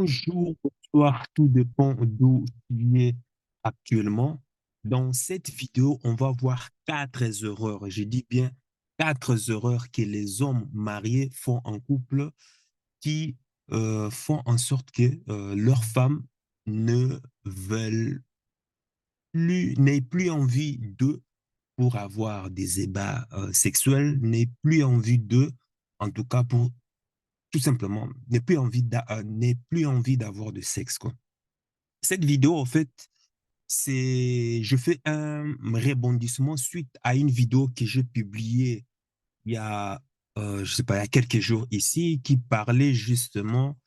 Bonjour, bonsoir, tout dépend d'où tu es actuellement. Dans cette vidéo, on va voir quatre erreurs. Je dis bien quatre erreurs que les hommes mariés font en couple qui font en sorte que leurs femmes ne veulent plus, n'aient plus envie d'eux pour avoir des ébats sexuels, n'aient plus envie d'eux, en tout cas pour tout simplement, n'aient plus envie d'avoir de sexe, quoi. Cette vidéo, en fait, je fais un rebondissement suite à une vidéo que j'ai publiée il y a, je sais pas, il y a quelques jours ici, qui parlait justement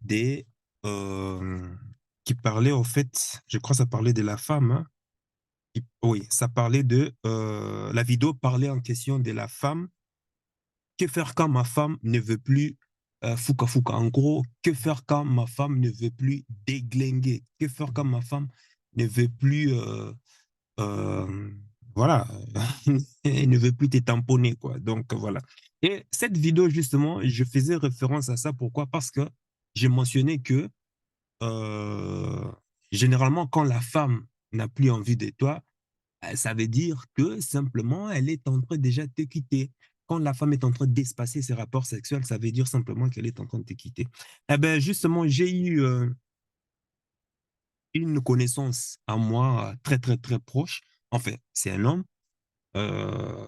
des, euh, qui parlait, en fait, je crois que ça parlait de la femme, hein. Oui, ça parlait la vidéo parlait en question de la femme. Que faire quand ma femme ne veut plus fouka fouka? En gros, que faire quand ma femme ne veut plus déglinguer? Que faire quand ma femme ne veut plus, euh, voilà, elle ne veut plus te tamponner, quoi. Donc, voilà. Et cette vidéo, justement, je faisais référence à ça. Pourquoi? Parce que j'ai mentionné que euh, généralement, quand la femme n'a plus envie de toi, ça veut dire que simplement, elle est en train déjà de te quitter. Quand la femme est en train d'espacer ses rapports sexuels, ça veut dire simplement qu'elle est en train de te quitter. Eh ben, justement, j'ai eu une connaissance à moi très, très, très proche. Enfin, c'est un homme euh,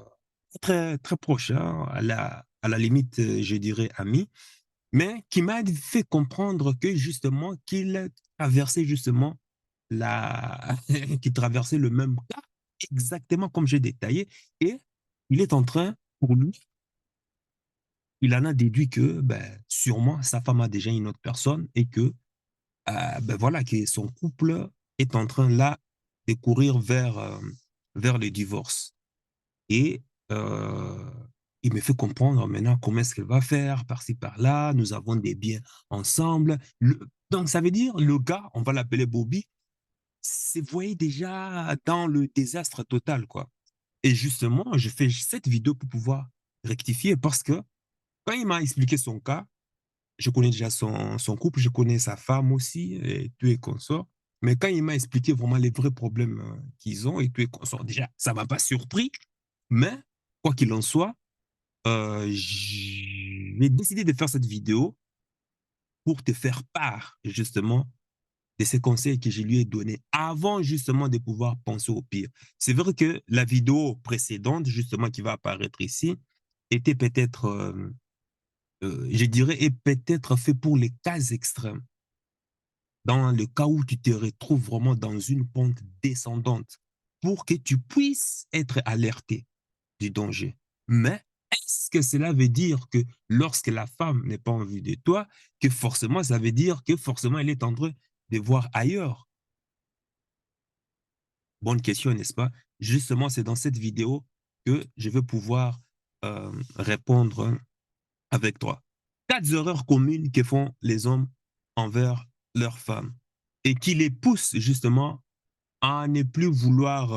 très, très proche, hein, à la limite, je dirais ami, mais qui m'a fait comprendre que justement, qu'il traversait justement qu'il traversait le même cas, exactement comme j'ai détaillé, et il est en train, pour lui, il en a déduit que ben, sûrement sa femme a déjà une autre personne et que ben voilà, que son couple est en train là de courir vers le divorce. Et euh, il me fait comprendre maintenant comment est-ce qu'elle va faire, par-ci, par-là, nous avons des biens ensemble. Donc ça veut dire, le gars, on va l'appeler Bobby, se voyait déjà dans le désastre total, quoi. Et justement, je fais cette vidéo pour pouvoir rectifier parce que quand il m'a expliqué son cas, je connais déjà son couple, je connais sa femme aussi, et tout et consort. Mais quand il m'a expliqué vraiment les vrais problèmes qu'ils ont et tout et consort, déjà, ça ne m'a pas surpris. Mais, quoi qu'il en soit, j'ai décidé de faire cette vidéo pour te faire part, justement, de ces conseils que je lui ai donnés avant justement de pouvoir penser au pire. C'est vrai que la vidéo précédente, justement, qui va apparaître ici, était peut-être, je dirais, est peut-être fait pour les cas extrêmes, dans le cas où tu te retrouves vraiment dans une pente descendante, pour que tu puisses être alerté du danger. Mais est-ce que cela veut dire que lorsque la femme n'est pas en vue de toi, que forcément, ça veut dire que forcément, elle est en train de voir ailleurs? Bonne question, n'est-ce pas? Justement, c'est dans cette vidéo que je vais pouvoir répondre avec toi. Quatre erreurs communes que font les hommes envers leurs femmes et qui les poussent justement à ne plus vouloir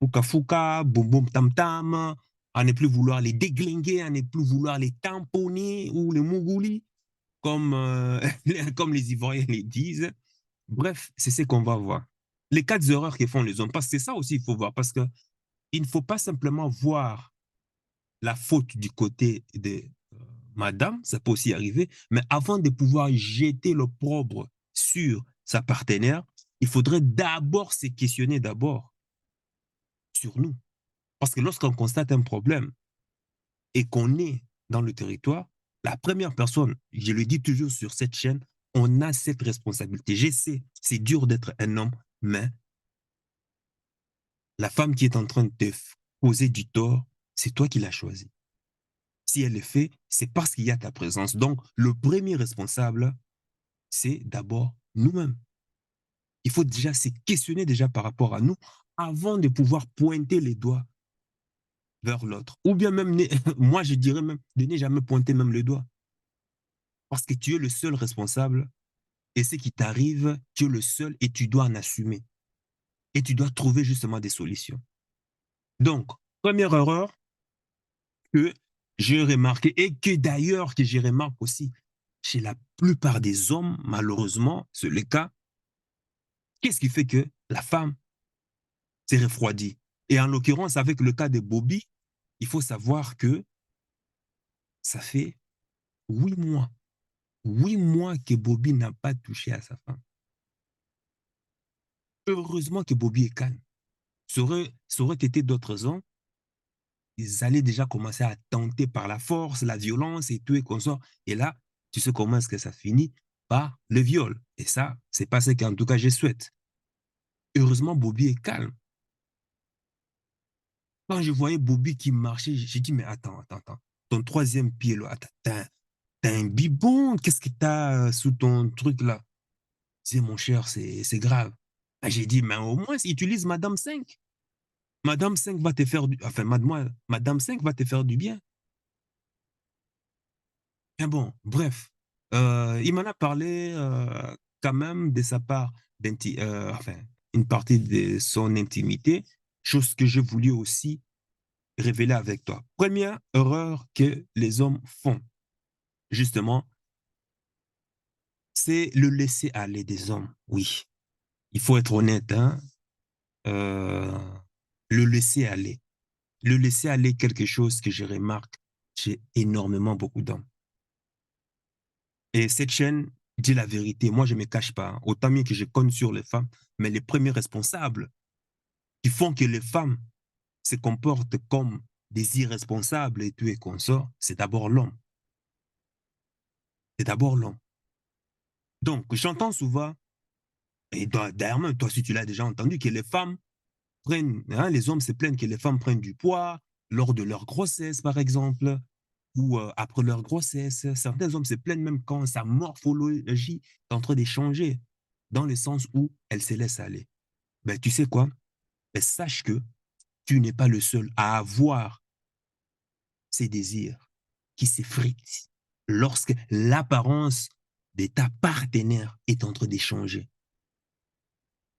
fouka fouka, boum boum tam tam, à ne plus vouloir les déglinguer, à ne plus vouloir les tamponner ou les mougouli, comme, comme les Ivoiriens les disent. Bref, c'est ce qu'on va voir. Les quatre erreurs que font les hommes, parce que c'est ça aussi il faut voir, parce que il ne faut pas simplement voir la faute du côté de madame, ça peut aussi arriver, mais avant de pouvoir jeter l'opprobre sur sa partenaire, il faudrait d'abord se questionner d'abord sur nous. Parce que lorsqu'on constate un problème et qu'on est dans le territoire, la première personne, je le dis toujours sur cette chaîne, on a cette responsabilité. Je sais, c'est dur d'être un homme, mais la femme qui est en train de te causer du tort, c'est toi qui l'as choisie. Si elle le fait, c'est parce qu'il y a ta présence. Donc, le premier responsable, c'est d'abord nous-mêmes. Il faut déjà se questionner déjà par rapport à nous avant de pouvoir pointer les doigts vers l'autre. Ou bien même, moi je dirais même, de ne jamais pointer même le doigt. Parce que tu es le seul responsable et ce qui t'arrive, tu es le seul et tu dois en assumer. Et tu dois trouver justement des solutions. Donc, première erreur que j'ai remarqué et que d'ailleurs que j'ai remarqué aussi, chez la plupart des hommes, malheureusement, c'est le cas. Qu'est-ce qui fait que la femme s'est refroidie? Et en l'occurrence, avec le cas de Bobby, il faut savoir que ça fait 8 mois, 8 mois que Bobby n'a pas touché à sa femme. Heureusement que Bobby est calme. Ça aurait été d'autres hommes, ils allaient déjà commencer à tenter par la force, la violence et tout et consort. Et là, tu sais comment est-ce que ça finit? Par le viol. Et ça, c'est pas ce qu'en tout cas je souhaite. Heureusement, Bobby est calme. Quand je voyais Bobby qui marchait, j'ai dit, mais attends. Ton troisième pied, là, t'as un bibon, qu'est-ce que t'as sous ton truc là? Je disais, mon cher, c'est grave. Ah, j'ai dit, mais au moins, utilise Madame 5. Madame 5 va te faire du... Enfin, mademoiselle, Madame 5 va te faire du bien. Mais bon, bref. Il m'en a parlé quand même de sa part, enfin, une partie de son intimité, chose que j'ai voulu aussi révéler avec toi. Première erreur que les hommes font, justement, c'est le laisser aller des hommes. Oui, il faut être honnête, hein. Euh, le laisser aller. Le laisser aller, quelque chose que je remarque chez énormément beaucoup d'hommes. Et cette chaîne dit la vérité. Moi, je ne me cache pas, hein. Autant mieux que je compte sur les femmes, mais les premiers responsables qui font que les femmes se comportent comme des irresponsables et tout et consorts, c'est d'abord l'homme. C'est d'abord l'homme. Donc, j'entends souvent, et d'ailleurs même, toi, si tu l'as déjà entendu, que les femmes prennent, hein, les hommes se plaignent que les femmes prennent du poids lors de leur grossesse, par exemple, ou après leur grossesse. Certains hommes se plaignent même quand sa morphologie est en train de changer, dans le sens où elle se laisse aller. Ben, tu sais quoi? Ben, sache que tu n'es pas le seul à avoir ces désirs qui s'effritent lorsque l'apparence de ta partenaire est en train de changer.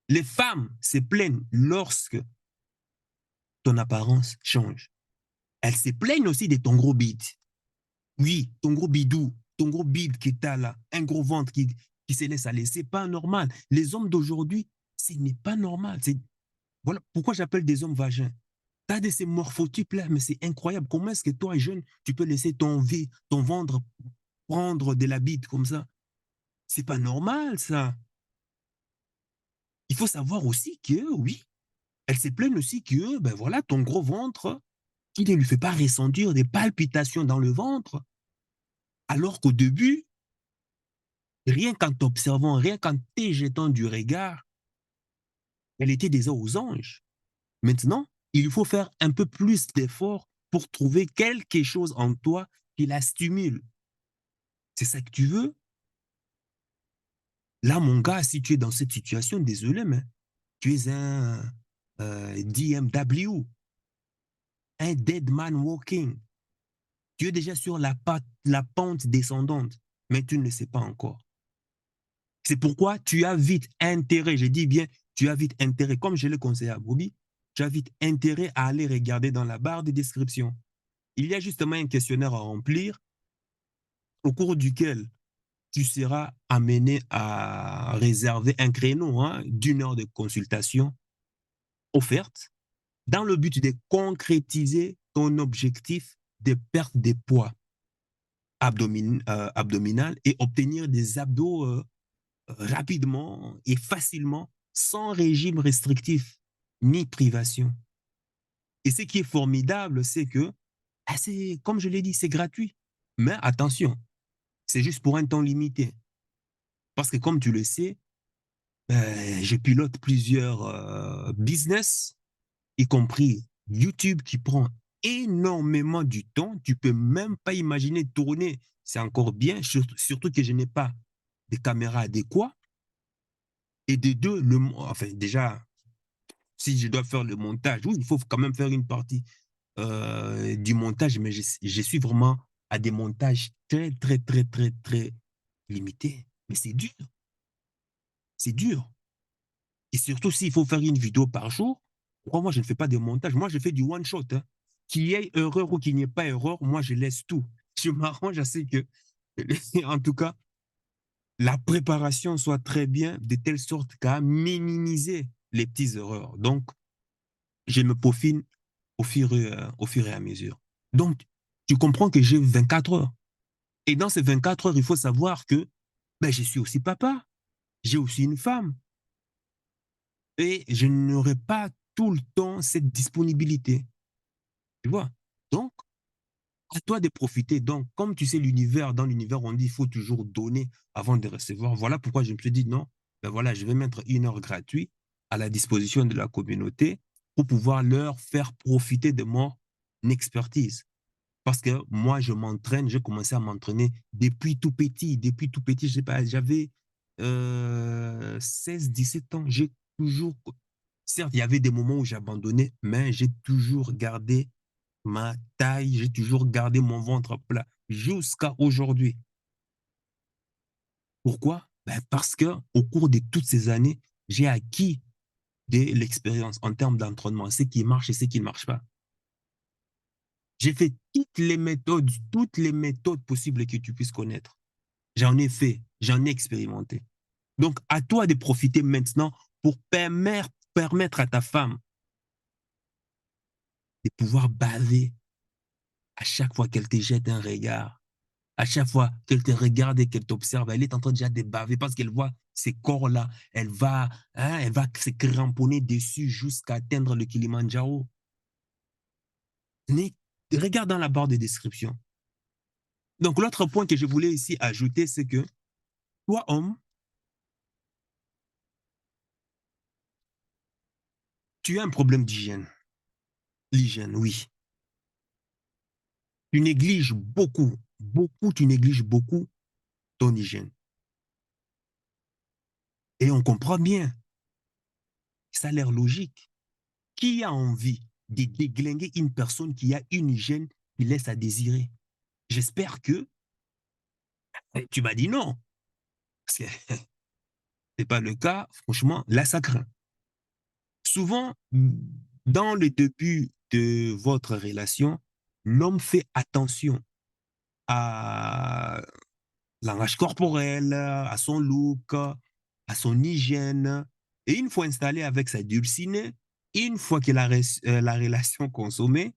Les femmes se plaignent lorsque ton apparence change. Elles se plaignent aussi de ton gros bide. Oui, ton gros bidou, ton gros bide qui est là, un gros ventre qui se laisse aller. C'est pas normal. Les hommes d'aujourd'hui, ce n'est pas normal. Voilà pourquoi j'appelle des hommes vagins. Tu as de ces morphotypes là, mais c'est incroyable. Comment est-ce que toi, jeune, tu peux laisser ton ventre prendre de la bite comme ça? C'est pas normal, ça. Il faut savoir aussi que, oui, elles se plaignent aussi que, ben voilà, ton gros ventre, qui ne lui fait pas ressentir des palpitations dans le ventre, alors qu'au début, rien qu'en t'observant, rien qu'en t'éjetant du regard, elle était déjà aux anges. Maintenant, il faut faire un peu plus d'efforts pour trouver quelque chose en toi qui la stimule. C'est ça que tu veux? Là, mon gars, si tu es dans cette situation, désolé, mais tu es un DMW, un dead man walking. Tu es déjà sur la pente descendante, mais tu ne le sais pas encore. C'est pourquoi tu as vite intérêt, je dis bien, tu as vite intérêt, comme je l'ai conseillé à Bobby, tu as vite intérêt à aller regarder dans la barre de description. Il y a justement un questionnaire à remplir au cours duquel tu seras amené à réserver un créneau, hein, d'1 heure de consultation offerte dans le but de concrétiser ton objectif de perte de poids abdominal et obtenir des abdos rapidement et facilement sans régime restrictif ni privation. Et ce qui est formidable, c'est que, comme je l'ai dit, c'est gratuit. Mais attention, c'est juste pour un temps limité. Parce que comme tu le sais, je pilote plusieurs business, y compris YouTube qui prend énormément du temps. Tu peux même pas imaginer tourner. C'est encore bien, surtout que je n'ai pas de caméra adéquate. Et de deux, enfin déjà, si je dois faire le montage, oui, il faut quand même faire une partie du montage, mais je suis vraiment à des montages très limités. Mais c'est dur, c'est dur. Et surtout, s'il faut faire une vidéo par jour, moi, je ne fais pas de montage. Moi, je fais du one-shot, hein. Qu'il y ait erreur ou qu'il n'y ait pas erreur, moi, je laisse tout. Je m'arrange à ce que En tout cas, la préparation soit très bien, de telle sorte qu'à minimiser les petites erreurs. Donc, je me peaufine au fur et à mesure. Donc, tu comprends que j'ai 24 heures. Et dans ces 24 heures, il faut savoir que ben, je suis aussi papa, j'ai aussi une femme, et je n'aurai pas tout le temps cette disponibilité. Tu vois? Donc, à toi de profiter. Donc, comme tu sais, dans l'univers, on dit qu'il faut toujours donner avant de recevoir. Voilà pourquoi je me suis dit non, ben voilà, je vais mettre 1 heure gratuite à la disposition de la communauté pour pouvoir leur faire profiter de mon expertise. Parce que moi, je m'entraîne, j'ai commencé à m'entraîner depuis tout petit. Depuis tout petit, je sais pas, j'avais 17 ans. J'ai toujours, certes, il y avait des moments où j'abandonnais, mais j'ai toujours gardé ma taille, j'ai toujours gardé mon ventre plat jusqu'à aujourd'hui. Pourquoi? Ben parce que au cours de toutes ces années, j'ai acquis de l'expérience en termes d'entraînement, ce qui marche et ce qui ne marche pas. J'ai fait toutes les méthodes possibles que tu puisses connaître. J'en ai fait, j'en ai expérimenté. Donc, à toi de profiter maintenant pour permettre à ta femme de pouvoir baver à chaque fois qu'elle te jette un regard, à chaque fois qu'elle te regarde et qu'elle t'observe, elle est en train déjà de baver parce qu'elle voit ces corps-là. Elle va se cramponner dessus jusqu'à atteindre le Kilimandjaro. Regarde dans la barre de description. Donc, l'autre point que je voulais ici ajouter, c'est que toi, homme, tu as un problème d'hygiène. L'hygiène, oui. Tu négliges tu négliges beaucoup ton hygiène. Et on comprend bien, ça a l'air logique. Qui a envie de déglinguer une personne qui a une hygiène qui laisse à désirer? J'espère que tu m'as dit non. Ce n'est pas le cas, franchement, là, ça craint. Souvent, dans le début de votre relation, l'homme fait attention à langage corporel, à son look, à son hygiène. Et une fois installé avec sa dulcinée, une fois que la relation consommée,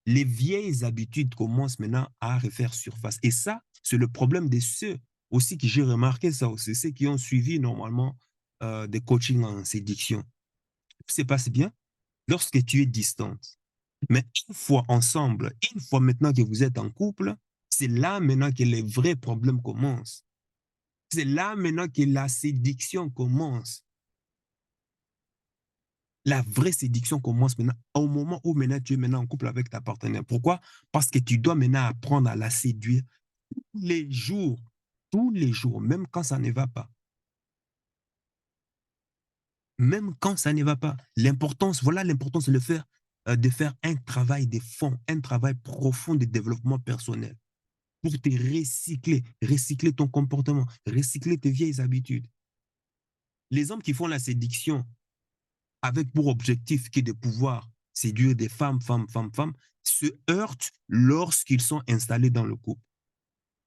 les vieilles habitudes commencent maintenant à refaire surface. Et ça, c'est le problème de ceux aussi que j'ai remarqué ça aussi, ceux qui ont suivi normalement des coachings en séduction. C'est passe bien lorsque tu es distante. Mais une fois ensemble, une fois maintenant que vous êtes en couple, c'est là maintenant que les vrais problèmes commencent. C'est là maintenant que la séduction commence. La vraie séduction commence maintenant au moment où maintenant tu es maintenant en couple avec ta partenaire. Pourquoi? Parce que tu dois maintenant apprendre à la séduire tous les jours, même quand ça ne va pas. Même quand ça ne va pas. L'importance, voilà l'importance de faire un travail de fond, un travail profond de développement personnel pour te recycler ton comportement, recycler tes vieilles habitudes. Les hommes qui font la séduction avec pour objectif que de pouvoir séduire des femmes, se heurtent lorsqu'ils sont installés dans le couple.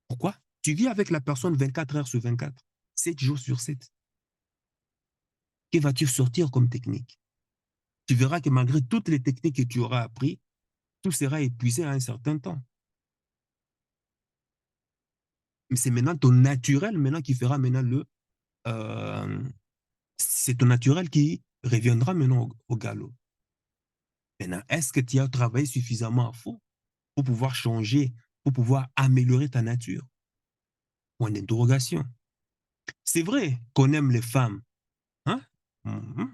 Pourquoi? Tu vis avec la personne 24 heures sur 24, 7 jours sur 7. Que vas-tu sortir comme technique? Tu verras que malgré toutes les techniques que tu auras appris, tout sera épuisé à un certain temps. Mais c'est maintenant ton naturel maintenant qui fera maintenant c'est ton naturel qui reviendra maintenant au galop. Maintenant, est-ce que tu as travaillé suffisamment à fond pour pouvoir changer, pour pouvoir améliorer ta nature? Point d'interrogation. C'est vrai qu'on aime les femmes, hein?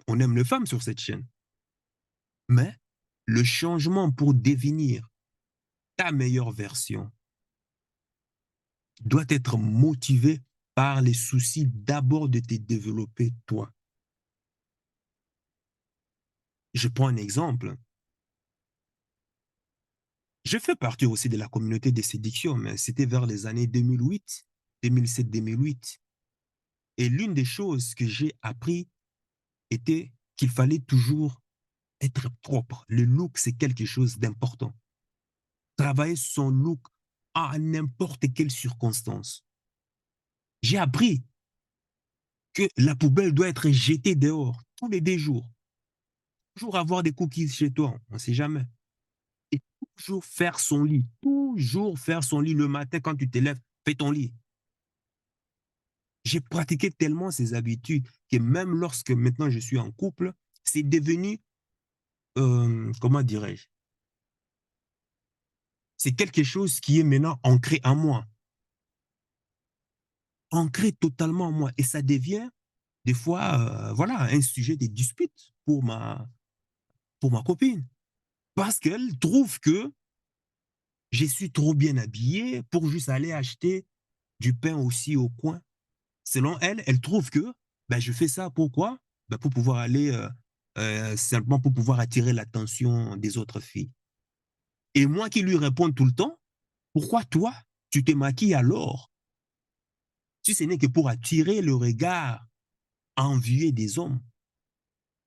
On aime les femmes sur cette chaîne. Mais le changement pour devenir ta meilleure version doit être motivé par les soucis d'abord de te développer toi. Je prends un exemple. Je fais partie aussi de la communauté des séductions, mais c'était vers les années 2008, 2007-2008. Et l'une des choses que j'ai appris était qu'il fallait toujours être propre. Le look, c'est quelque chose d'important. Travailler son look à n'importe quelle circonstance. J'ai appris que la poubelle doit être jetée dehors tous les 2 jours. Toujours avoir des cookies chez toi, on ne sait jamais. Et toujours faire son lit. Toujours faire son lit le matin quand tu te lèves, fais ton lit. J'ai pratiqué tellement ces habitudes que même lorsque maintenant je suis en couple, c'est devenu, comment dirais-je, c'est quelque chose qui est maintenant ancré en moi, ancré totalement en moi. Et ça devient des fois, voilà, un sujet de dispute pour ma copine. Parce qu'elle trouve que je suis trop bien habillé pour juste aller acheter du pain aussi au coin. Selon elle, elle trouve que ben, je fais ça pourquoi? Ben, pour pouvoir aller, simplement pour pouvoir attirer l'attention des autres filles. Et moi qui lui réponds tout le temps, pourquoi toi, tu te maquilles alors? Si ce n'est que pour attirer le regard envieux des hommes.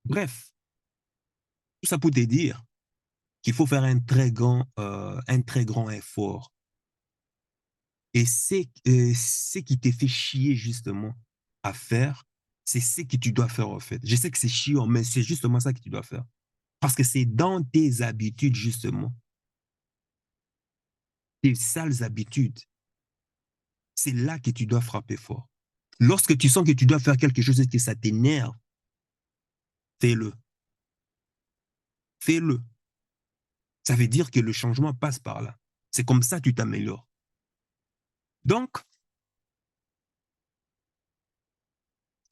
Bref, tout ça pour te dire qu'il faut faire un très grand effort. Et ce qui te fait chier justement à faire, c'est ce que tu dois faire en fait. Je sais que c'est chiant, mais c'est justement ça que tu dois faire. Parce que c'est dans tes habitudes justement, tes sales habitudes, c'est là que tu dois frapper fort. Lorsque tu sens que tu dois faire quelque chose et que ça t'énerve, fais-le. Fais-le. Ça veut dire que le changement passe par là. C'est comme ça que tu t'améliores. Donc,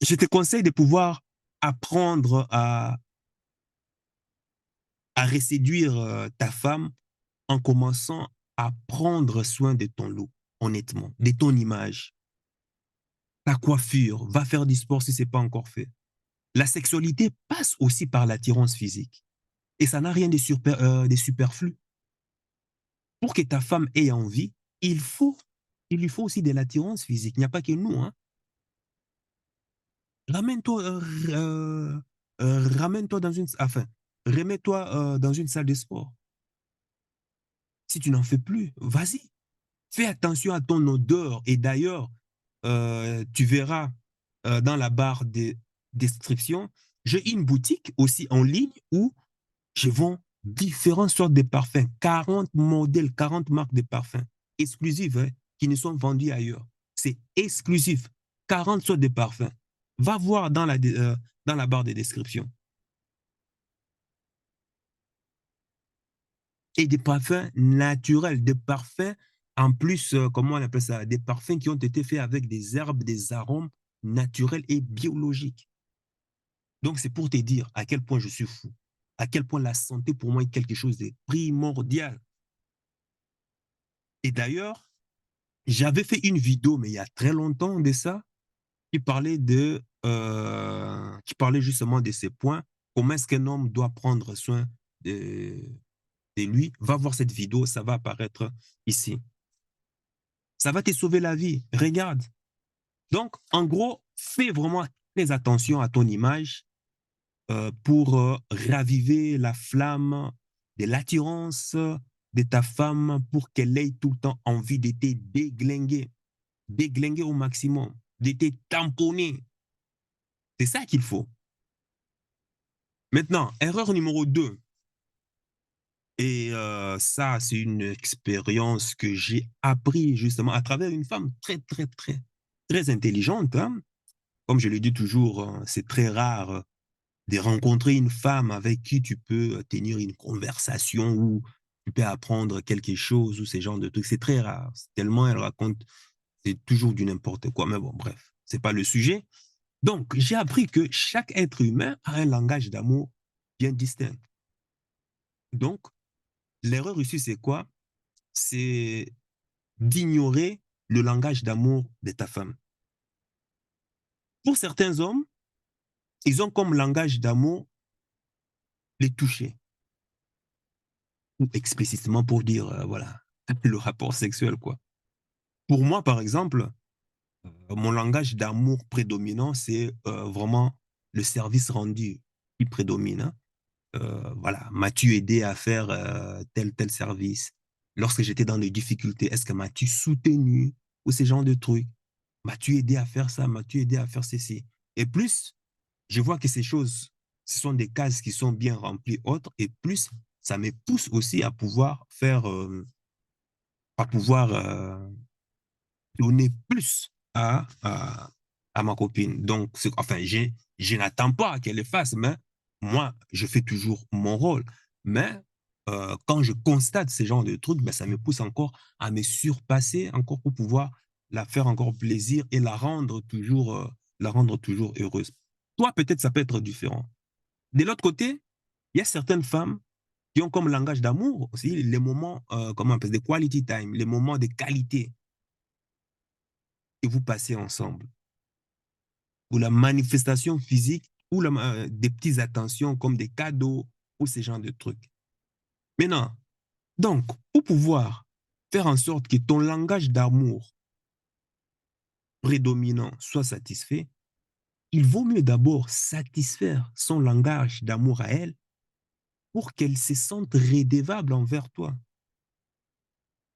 je te conseille de pouvoir apprendre à reséduire ta femme en commençant à prendre soin de ton look, honnêtement, de ton image, ta coiffure, va faire du sport si ce n'est pas encore fait. La sexualité passe aussi par l'attirance physique. Et ça n'a rien de superflu. Pour que ta femme ait envie, il lui faut aussi de l'attirance physique. Il n'y a pas que nous. Hein. Ramène-toi ramène-toi dans une... Enfin, remets-toi dans une salle de sport. Si tu n'en fais plus, vas-y. Fais attention à ton odeur. Et d'ailleurs, tu verras dans la barre de description, j'ai une boutique aussi en ligne où je vends différentes sortes de parfums, 40 modèles, 40 marques de parfums exclusives hein, qui ne sont vendues ailleurs. C'est exclusif, 40 sortes de parfums. Va voir dans la barre de description. Et des parfums naturels, des parfums en plus, comment on appelle ça, des parfums qui ont été faits avec des herbes, des arômes naturels et biologiques. Donc, c'est pour te dire à quel point je suis fou, à quel point la santé pour moi est quelque chose de primordial. Et d'ailleurs, j'avais fait une vidéo, mais il y a très longtemps de ça, qui parlait justement de ces points. Comment est-ce qu'un homme doit prendre soin de, de lui? Va voir cette vidéo, ça va apparaître ici. Ça va te sauver la vie. Regarde. Donc, en gros, fais vraiment très attention à ton image pour raviver la flamme de l'attirance de ta femme pour qu'elle ait tout le temps envie de te déglinguer au maximum, de te tamponner. C'est ça qu'il faut. Maintenant, erreur numéro 2. Et ça, c'est une expérience que j'ai appris justement à travers une femme très, très, très, très intelligente. Hein. Comme je le dis toujours, c'est très rare de rencontrer une femme avec qui tu peux tenir une conversation ou tu peux apprendre quelque chose ou ce genre de trucs. C'est très rare. Tellement elle raconte, c'est toujours du n'importe quoi. Mais bon, bref, c'est pas le sujet. Donc, j'ai appris que chaque être humain a un langage d'amour bien distinct. Donc, l'erreur ici, c'est quoi? C'est d'ignorer le langage d'amour de ta femme. Pour certains hommes, ils ont comme langage d'amour les toucher, ou explicitement pour dire, voilà, le rapport sexuel, quoi. Pour moi, par exemple, mon langage d'amour prédominant, c'est vraiment le service rendu qui prédomine. Hein. Voilà, m'as-tu aidé à faire tel service? Lorsque j'étais dans des difficultés, est-ce que m'as-tu soutenu ou ce genre de trucs? M'as-tu aidé à faire ça? M'as-tu aidé à faire ceci? Et plus, je vois que ces choses, ce sont des cases qui sont bien remplies autres, et plus, ça me pousse aussi à pouvoir donner plus à ma copine. Donc, enfin, je n'attends pas qu'elle le fasse, mais moi, je fais toujours mon rôle. Mais quand je constate ce genre de trucs, ben, ça me pousse encore à me surpasser, encore pour pouvoir la faire encore plaisir et la rendre toujours heureuse. Toi, peut-être, ça peut être différent. De l'autre côté, il y a certaines femmes qui ont comme langage d'amour aussi les moments, comment on appelle, des quality time, les moments de qualité que vous passez ensemble, ou la manifestation physique, ou des petites attentions comme des cadeaux, ou ce genre de trucs. Maintenant, donc, pour pouvoir faire en sorte que ton langage d'amour prédominant soit satisfait, il vaut mieux d'abord satisfaire son langage d'amour à elle pour qu'elle se sente redevable envers toi.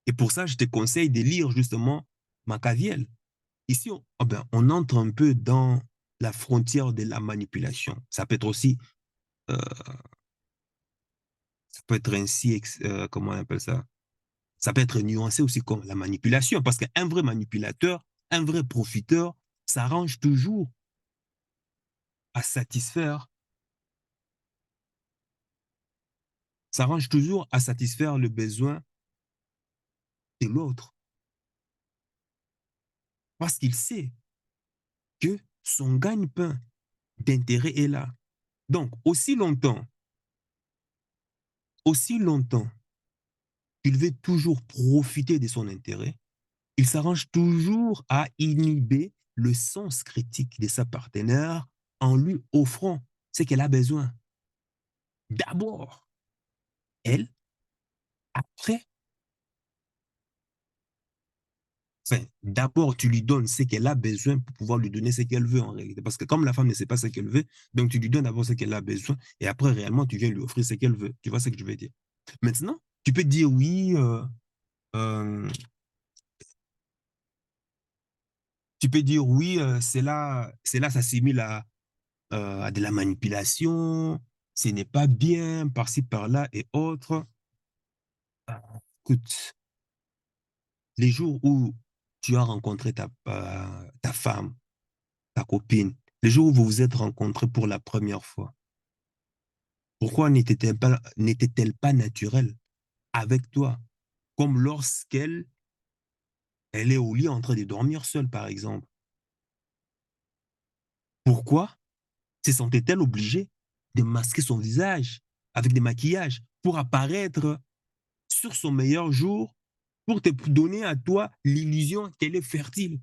Et pour ça, je te conseille de lire justement Machiavel. Ici, on entre un peu dans la frontière de la manipulation. Ça peut être aussi, euh, ça peut être ainsi, comment on appelle ça? Ça peut être nuancé aussi comme la manipulation, parce qu'un vrai manipulateur, un vrai profiteur, s'arrange toujours à satisfaire, s'arrange toujours à satisfaire le besoin de l'autre, parce qu'il sait que son gagne-pain d'intérêt est là. Donc, aussi longtemps qu'il veut toujours profiter de son intérêt, il s'arrange toujours à inhiber le sens critique de sa partenaire en lui offrant ce qu'elle a besoin. D'abord, elle, après, enfin, d'abord, tu lui donnes ce qu'elle a besoin pour pouvoir lui donner ce qu'elle veut en réalité. Parce que comme la femme ne sait pas ce qu'elle veut, donc tu lui donnes d'abord ce qu'elle a besoin et après, réellement, tu viens lui offrir ce qu'elle veut. Tu vois ce que je veux dire? Maintenant, tu peux dire oui, euh, tu peux dire oui, cela s'assimile à de la manipulation, ce n'est pas bien, par-ci, par-là et autres. Écoute, les jours où tu as rencontré ta femme, ta copine, les jours où vous vous êtes rencontrés pour la première fois, pourquoi n'était-elle pas naturelle avec toi, comme lorsqu'elle elle est au lit en train de dormir seule, par exemple? Pourquoi se sentait-elle obligée de masquer son visage avec des maquillages pour apparaître sur son meilleur jour, pour te donner à toi l'illusion qu'elle est fertile?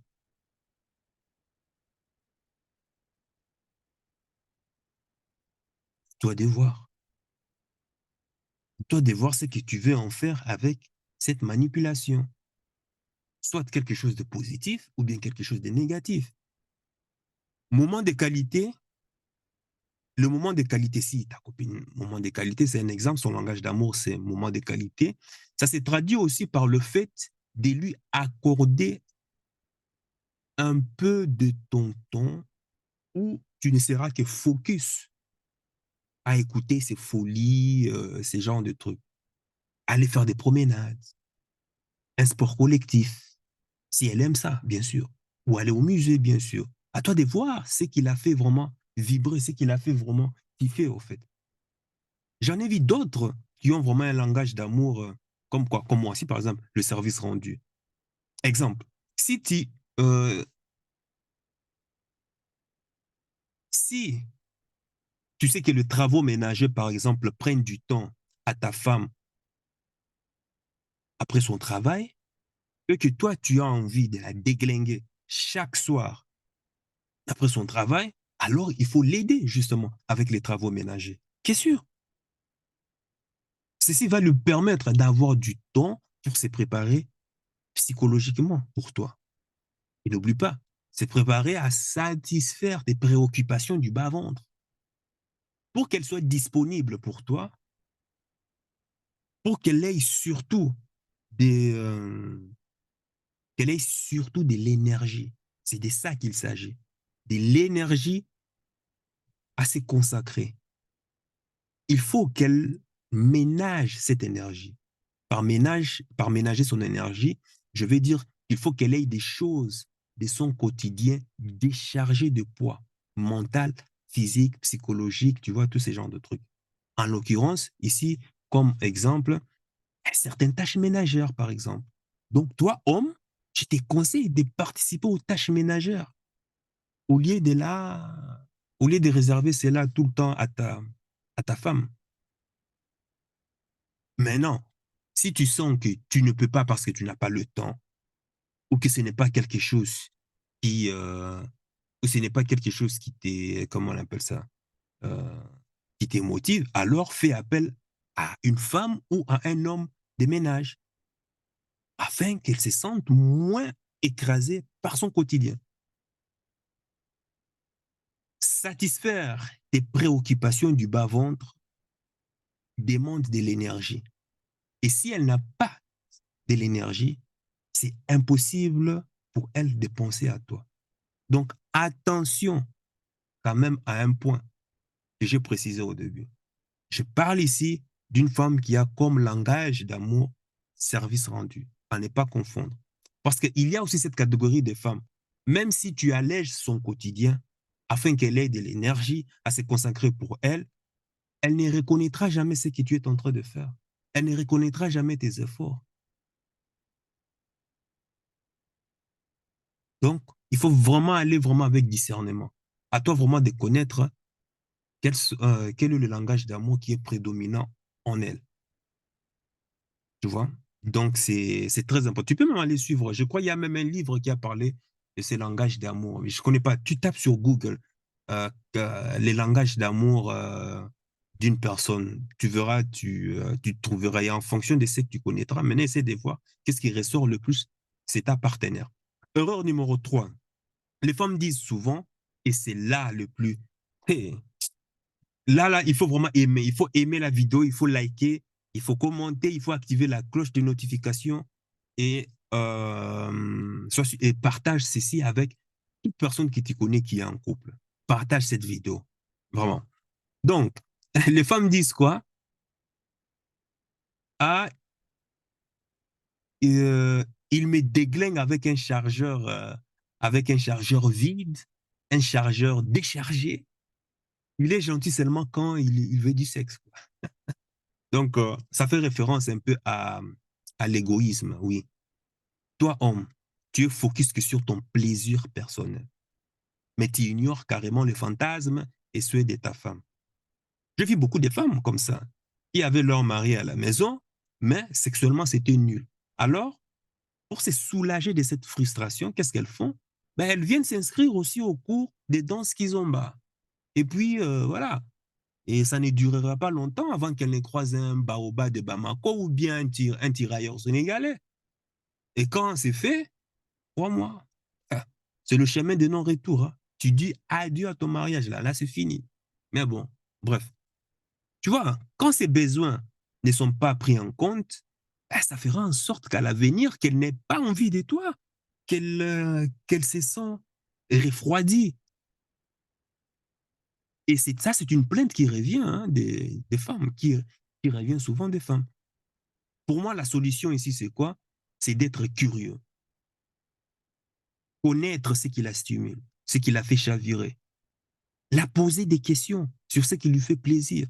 Toi de voir. Toi de voir ce que tu veux en faire avec cette manipulation. Soit quelque chose de positif ou bien quelque chose de négatif. Moment de qualité, le moment de qualité, si ta copine, moment de qualité, c'est un exemple, son langage d'amour, c'est moment de qualité. Ça se traduit aussi par le fait de lui accorder un peu de ton temps où tu ne seras que focus à écouter ces folies, ces genres de trucs. Aller faire des promenades, un sport collectif, si elle aime ça, bien sûr. Ou aller au musée, bien sûr. À toi de voir ce qu'il a fait vraiment vibrer, ce qu'il a fait vraiment kiffer, au fait. J'en ai vu d'autres qui ont vraiment un langage d'amour, comme quoi, comme moi aussi, par exemple, le service rendu. Exemple, si tu, euh, si tu sais que les travaux ménagers, par exemple, prennent du temps à ta femme après son travail, et que toi, tu as envie de la déglinguer chaque soir après son travail, alors il faut l'aider justement avec les travaux ménagers. Qu'est-ce sûr? Ceci va lui permettre d'avoir du temps pour se préparer psychologiquement pour toi. Et n'oublie pas, se préparer à satisfaire tes préoccupations du bas-ventre pour qu'elle soit disponible pour toi, pour qu'elle ait surtout des, qu'elle ait surtout de l'énergie. C'est de ça qu'il s'agit. De l'énergie assez consacrée. Il faut qu'elle ménage cette énergie. Par ménager son énergie, je vais dire qu'il faut qu'elle ait des choses de son quotidien déchargées de poids mental, physique, psychologique, tu vois, tous ces genres de trucs. En l'occurrence, ici, comme exemple, certaines tâches ménagères, par exemple. Donc, toi, homme, je te conseille de participer aux tâches ménagères au lieu de là, au lieu de réserver cela tout le temps à ta femme. Maintenant, si tu sens que tu ne peux pas parce que tu n'as pas le temps, ou que ce n'est pas quelque chose qui, ou ce n'est pas quelque chose qui t'est, comment on appelle ça, euh, qui te motive, alors fais appel à une femme ou à un homme de ménage afin qu'elle se sente moins écrasée par son quotidien. Satisfaire tes préoccupations du bas-ventre demande de l'énergie. Et si elle n'a pas de l'énergie, c'est impossible pour elle de penser à toi. Donc, attention quand même à un point que j'ai précisé au début. Je parle ici d'une femme qui a comme langage d'amour service rendu, à ne pas confondre. Parce qu'il y a aussi cette catégorie de femmes, même si tu allèges son quotidien afin qu'elle ait de l'énergie à se consacrer pour elle, elle ne reconnaîtra jamais ce que tu es en train de faire. Elle ne reconnaîtra jamais tes efforts. Donc, il faut vraiment aller vraiment avec discernement. À toi vraiment de connaître quel est le langage d'amour qui est prédominant en elle. Tu vois? Donc, c'est très important. Tu peux même aller suivre. Je crois qu'il y a même un livre qui a parlé de ces langages d'amour. Mais je ne connais pas. Tu tapes sur Google les langages d'amour d'une personne. Tu verras, tu trouveras. Et en fonction de ce que tu connaîtras, maintenant, essaie de voir qu'est-ce qui ressort le plus. C'est ta partenaire. Erreur numéro 3. Les femmes disent souvent, et c'est là le plus. Hey, là, il faut vraiment aimer. Il faut aimer la vidéo, il faut liker, il faut commenter, il faut activer la cloche de notification et, et partage ceci avec toute personne qui te connaît qui est en couple. Partage cette vidéo. Vraiment. Donc, les femmes disent quoi? Ah, il me déglingue avec un chargeur vide, un chargeur déchargé. Il est gentil seulement quand il veut du sexe. Donc, ça fait référence un peu à l'égoïsme, oui. Toi, homme, tu es focus que sur ton plaisir personnel, mais tu ignores carrément les fantasmes et ceux de ta femme. J'ai vu beaucoup de femmes comme ça, qui avaient leur mari à la maison, mais sexuellement, c'était nul. Alors, pour se soulager de cette frustration, qu'est-ce qu'elles font? Ben, elles viennent s'inscrire aussi au cours des danses kizomba. Et puis, voilà. Et ça ne durera pas longtemps avant qu'elle ne croise un baoba de Bamako ou bien un tirailleur sénégalais. Et quand c'est fait, crois-moi, c'est le chemin de non-retour. Hein. Tu dis adieu à ton mariage, là c'est fini. Mais bon, bref. Tu vois, quand ces besoins ne sont pas pris en compte, ça fera en sorte qu'à l'avenir, qu'elle n'ait pas envie de toi, qu'elle se sent refroidie. Et ça, c'est une plainte qui revient hein, des femmes, qui revient souvent des femmes. Pour moi, la solution ici, c'est quoi? C'est d'être curieux, connaître ce qui la stimule, ce qui la fait chavirer, la poser des questions sur ce qui lui fait plaisir.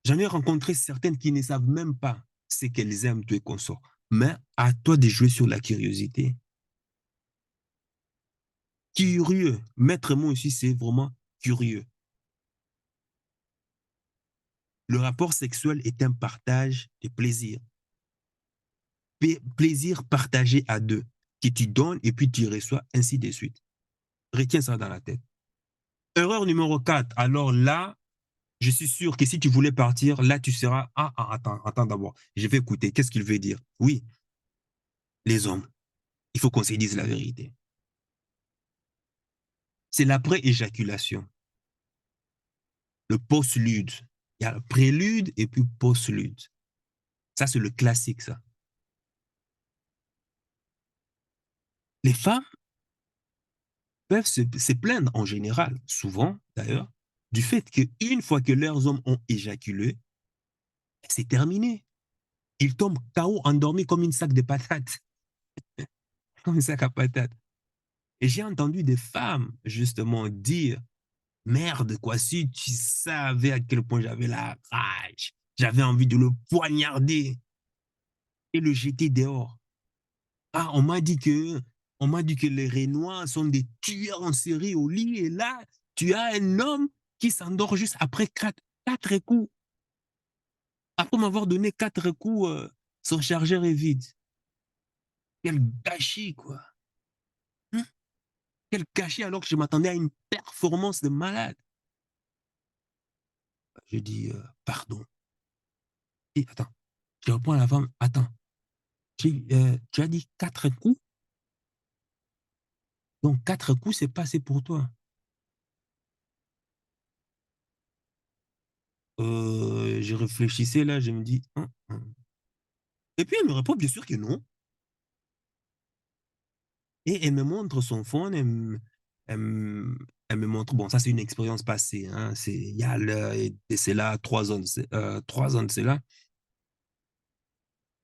J'en ai rencontré certaines qui ne savent même pas ce qu'elles aiment, tout et consorts. Mais à toi de jouer sur la curiosité. Curieux. Maître mot ici, c'est vraiment curieux. Le rapport sexuel est un partage de plaisir. Plaisir partagé à deux, que tu donnes et puis tu reçois, ainsi de suite. Retiens ça dans la tête. Erreur numéro 4. Alors là, je suis sûr que si tu voulais partir, là, tu seras. Attends d'abord. Je vais écouter. Qu'est-ce qu'il veut dire? Oui, les hommes, il faut qu'on se dise la vérité. C'est l'après-éjaculation, le post-lude. Il y a le prélude et puis post-lude. Ça, c'est le classique, ça. Les femmes peuvent se plaindre en général, souvent d'ailleurs, du fait qu'une fois que leurs hommes ont éjaculé, c'est terminé. Ils tombent KO endormis comme une sac de patates, comme un sac à patates. Et j'ai entendu des femmes justement dire, merde, quoi, si tu savais à quel point j'avais la rage, j'avais envie de le poignarder et le jeter dehors. Ah, on m'a dit que les Rénois sont des tueurs en série au lit et là, tu as un homme qui s'endort juste après quatre coups. Après m'avoir donné quatre coups, son chargeur est vide. Quel gâchis, quoi. Hein? Quel gâchis alors que je m'attendais à une performance de malade. Je dis, pardon. Et attends, je reprends à la femme, attends, tu as dit quatre coups, donc quatre coups, c'est pas assez pour toi. Je réfléchissais là, je me dis, et puis elle me répond bien sûr que non. Et elle me montre son phone, elle me, elle me montre, bon, ça c'est une expérience passée, hein, c'est, il y a l'heure, et c'est là, 3 ans, 3 ans de cela.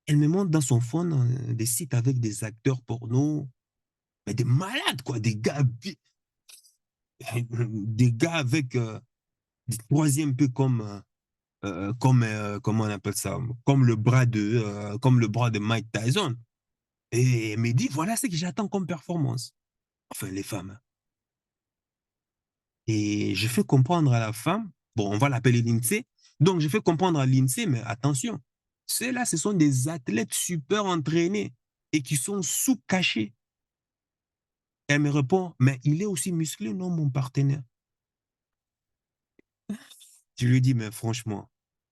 Elle me montre dans son phone des sites avec des acteurs porno, mais des malades, quoi, des gars avec des troisième peu comment on appelle ça, comme le bras de Mike Tyson. Et elle me dit, voilà ce que j'attends comme performance. Enfin, les femmes. Et je fais comprendre à la femme, bon, on va l'appeler l'INSEE, donc je fais comprendre à l'INSEE, mais attention, ceux-là, ce sont des athlètes super entraînés et qui sont sous-cachés. Elle me répond, mais il est aussi musclé, non, mon partenaire. Je lui dis, mais franchement,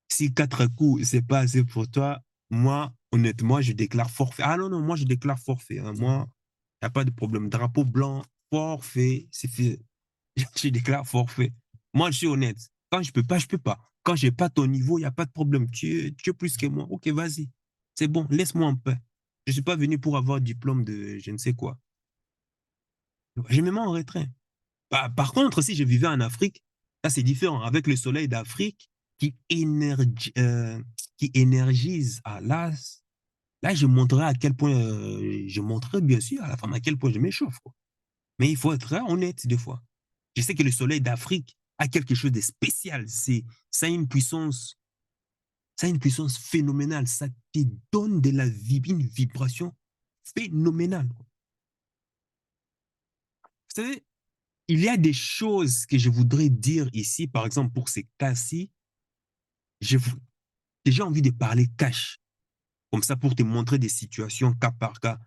si quatre coups, c'est pas assez pour toi, moi, honnêtement, je déclare forfait. Ah non, non, moi, je déclare forfait, hein. Moi, il n'y a pas de problème. Drapeau blanc, forfait, c'est fait. Je déclare forfait. Moi, je suis honnête. Quand je peux pas, je peux pas. Quand j'ai pas ton niveau, il n'y a pas de problème. Tu es plus que moi. Ok, vas-y. C'est bon, laisse-moi en paix. Je suis pas venu pour avoir diplôme de je ne sais quoi. Je me mets en retrait. Par contre, si je vivais en Afrique, là, c'est différent. Avec le soleil d'Afrique qui énergise. Ah, là, je montrerai à quel point, je montrerai bien sûr à la femme à quel point je m'échauffe, quoi. Mais il faut être honnête des fois. Je sais que le soleil d'Afrique a quelque chose de spécial. Ça a ça a une puissance phénoménale. Ça te donne une vibration phénoménale. Vous savez, il y a des choses que je voudrais dire ici, par exemple, pour ces cas-ci, j'ai déjà envie de parler cash, comme ça pour te montrer des situations cas par cas.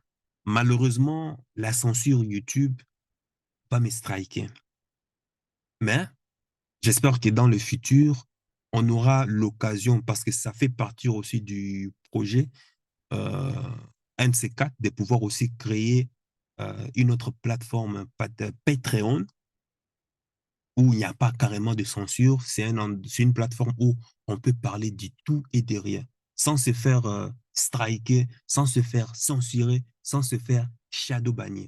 Malheureusement, la censure YouTube va me striker. Mais j'espère que dans le futur, on aura l'occasion, parce que ça fait partie aussi du projet, euh, un de ces quatre, de pouvoir aussi créer une autre plateforme, Patreon, où il n'y a pas carrément de censure. C'est une plateforme où on peut parler du tout et de rien, sans se faire striker, sans se faire censurer, sans se faire shadow bannir.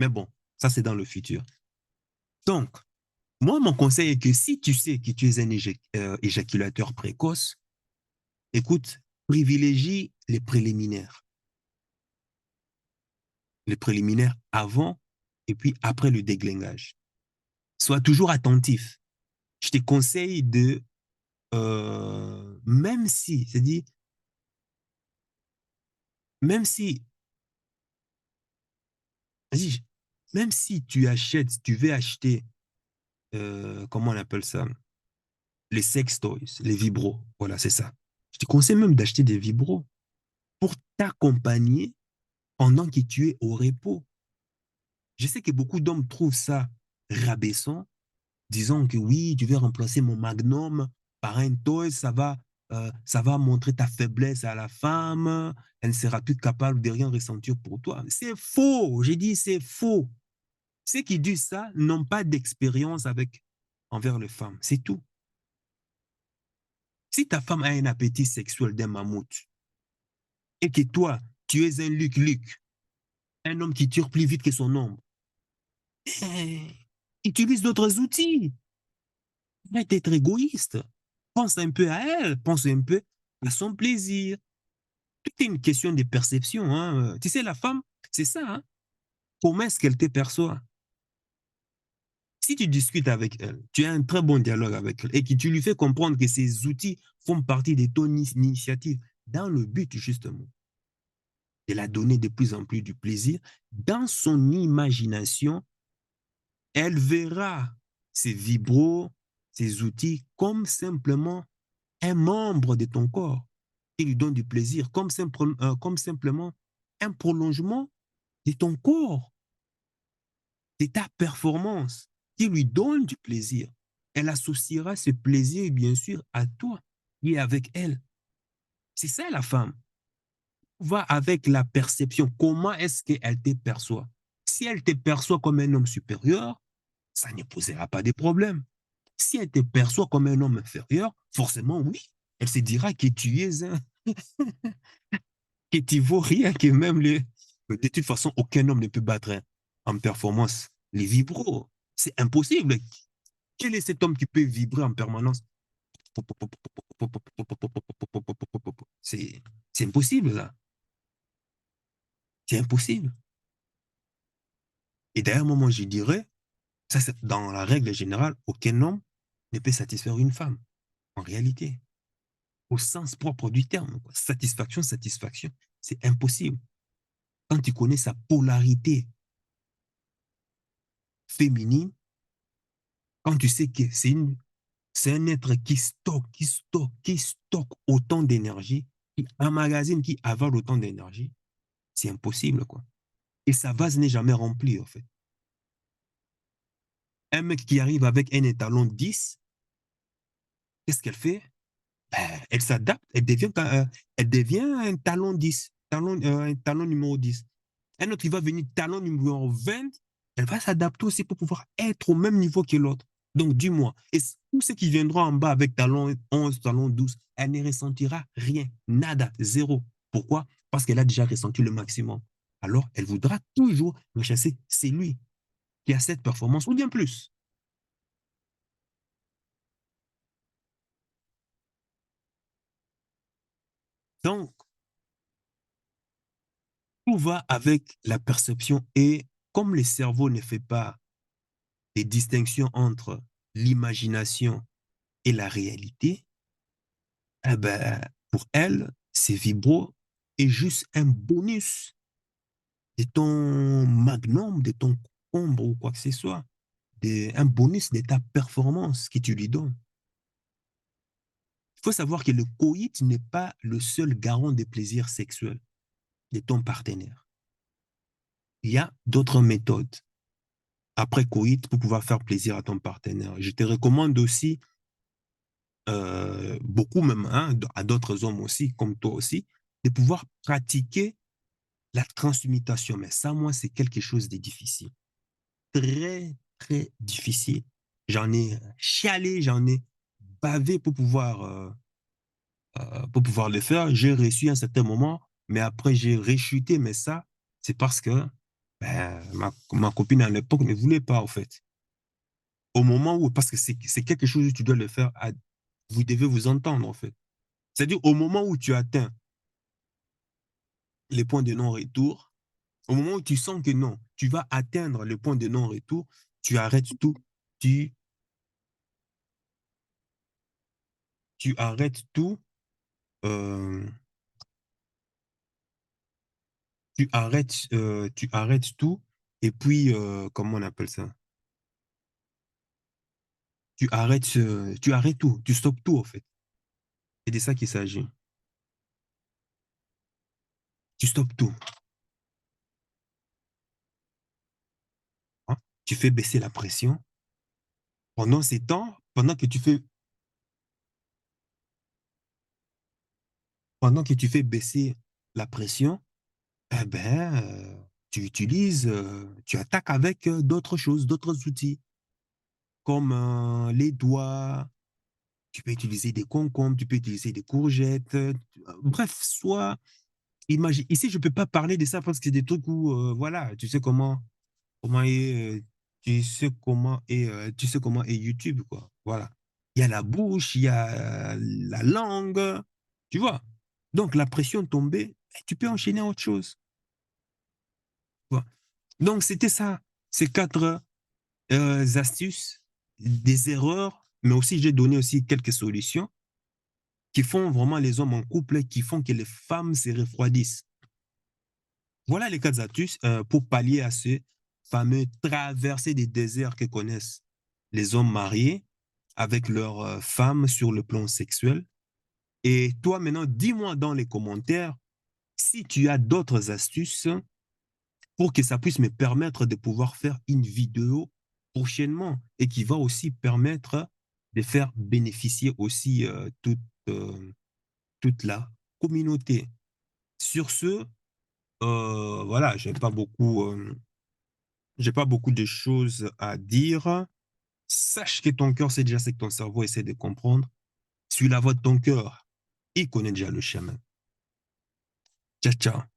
Mais bon, ça c'est dans le futur. Donc, moi, mon conseil est que si tu sais que tu es un éjaculateur précoce, écoute, privilégie les préliminaires. Les préliminaires avant et puis après le déglingage. Sois toujours attentif. Je te conseille même si, c'est-à-dire, même si, vas-y, même si tu veux acheter, comment on appelle ça, les sex toys, les vibros, voilà, c'est ça. Je te conseille même d'acheter des vibros pour t'accompagner pendant que tu es au repos. Je sais que beaucoup d'hommes trouvent ça rabaissant, disant que oui, tu veux remplacer mon magnum par un toy, ça va montrer ta faiblesse à la femme, elle ne sera plus capable de rien ressentir pour toi. C'est faux, j'ai dit c'est faux. Ceux qui disent ça n'ont pas d'expérience envers les femmes, c'est tout. Si ta femme a un appétit sexuel d'un mammouth et que toi, tu es un Luc-Luc, Un homme qui tire plus vite que son ombre. Eh, utilise d'autres outils. Arrête d'être égoïste. Pense un peu à elle, pense un peu à son plaisir. Tout est une question de perception. Hein. Tu sais, la femme, c'est ça. Hein. Comment est-ce qu'elle te perçoit? Si tu discutes avec elle, tu as un très bon dialogue avec elle et que tu lui fais comprendre que ces outils font partie de ton initiative dans le but justement de la donner de plus en plus du plaisir, dans son imagination, elle verra ces vibros, ces outils comme simplement un membre de ton corps qui lui donne du plaisir, comme simplement un prolongement de ton corps, de ta performance, qui lui donne du plaisir. Elle associera ce plaisir, bien sûr, à toi et avec elle. C'est ça la femme. Va avec la perception. Comment est-ce qu'elle te perçoit? Si elle te perçoit comme un homme supérieur, ça ne posera pas de problème. Si elle te perçoit comme un homme inférieur, forcément, oui, elle se dira que tu es un, que tu vaux rien, que même les. De toute façon, aucun homme ne peut battre en performance les vibros. C'est impossible. Quel est cet homme qui peut vibrer en permanence? C'est impossible, là. C'est impossible. Et d'ailleurs, moi, je dirais, ça, c'est dans la règle générale, aucun homme ne peut satisfaire une femme, en réalité. Au sens propre du terme. Quoi. Satisfaction, satisfaction, c'est impossible. Quand tu connais sa polarité féminine, quand tu sais que c'est un être qui stocke autant d'énergie, qui emmagasine, qui avale autant d'énergie, c'est impossible, quoi. Et sa vase n'est jamais remplie, en fait. Un mec qui arrive avec un étalon 10, qu'est-ce qu'elle fait? Ben, elle s'adapte, elle devient un talon 10, un talon numéro 10. Un autre, il va venir talon numéro 20, elle va s'adapter aussi pour pouvoir être au même niveau que l'autre. Donc, dis-moi, et tous ceux qui viendront en bas avec talon 11, talon 12, elle ne ressentira rien, nada, zéro. Pourquoi? Parce qu'elle a déjà ressenti le maximum. Alors, elle voudra toujours rechasser, c'est lui qui a cette performance, ou bien plus. Donc, tout va avec la perception et comme le cerveau ne fait pas des distinctions entre l'imagination et la réalité, eh ben, pour elle, ces vibros est juste un bonus de ton magnum, de ton ombre ou quoi que ce soit, un bonus de ta performance que tu lui donnes. Il faut savoir que le coït n'est pas le seul garant des plaisirs sexuels de ton partenaire. Il y a d'autres méthodes après coït pour pouvoir faire plaisir à ton partenaire. Je te recommande aussi, beaucoup même, hein, à d'autres hommes aussi, comme toi aussi, de pouvoir pratiquer la transmutation. Mais ça, moi, c'est quelque chose de difficile. Très, très difficile. J'en ai chialé, j'en ai bavé pour pouvoir le faire. J'ai réussi à un certain moment, mais après, j'ai réchuté. Mais ça, c'est parce que ben, ma copine à l'époque ne voulait pas, en fait. Au moment où, parce que c'est quelque chose où tu dois le faire, vous devez vous entendre, en fait. C'est-à-dire, au moment où tu atteins les points de non-retour, au moment où tu sens que non, tu vas atteindre le point de non-retour, tu arrêtes tout, tu, tu arrêtes tout, euh, tu arrêtes tout, et puis, comment on appelle ça? Tu arrêtes tout, tu stoppes tout, en fait. C'est de ça qu'il s'agit. Tu stoppes tout. Hein. Tu fais baisser la pression. Pendant ces temps, pendant que tu fais baisser la pression, eh ben, tu attaques avec d'autres choses, d'autres outils, comme les doigts. Tu peux utiliser des concombres, tu peux utiliser des courgettes. Bref, soit imagine, ici, je peux pas parler de ça parce que c'est des trucs où, voilà, tu sais comment est, tu sais comment est YouTube, quoi. Voilà. Il y a la bouche, il y a la langue, tu vois. Donc, la pression tombée, tu peux enchaîner à autre chose. Tu vois. Donc, c'était ça, ces quatre astuces, des erreurs, mais aussi j'ai donné aussi quelques solutions qui font vraiment les hommes en couple, qui font que les femmes se refroidissent. Voilà les quatre astuces pour pallier à ce fameux traversée des déserts que connaissent les hommes mariés avec leurs femmes sur le plan sexuel. Et toi, maintenant, dis-moi dans les commentaires si tu as d'autres astuces pour que ça puisse me permettre de pouvoir faire une vidéo prochainement et qui va aussi permettre de faire bénéficier aussi euh, toute la communauté. Sur ce, voilà, j'ai pas beaucoup de choses à dire. Sache que ton cœur sait déjà ce que ton cerveau essaie de comprendre. Suis la voix de ton cœur. Il connaît déjà le chemin. Ciao, ciao.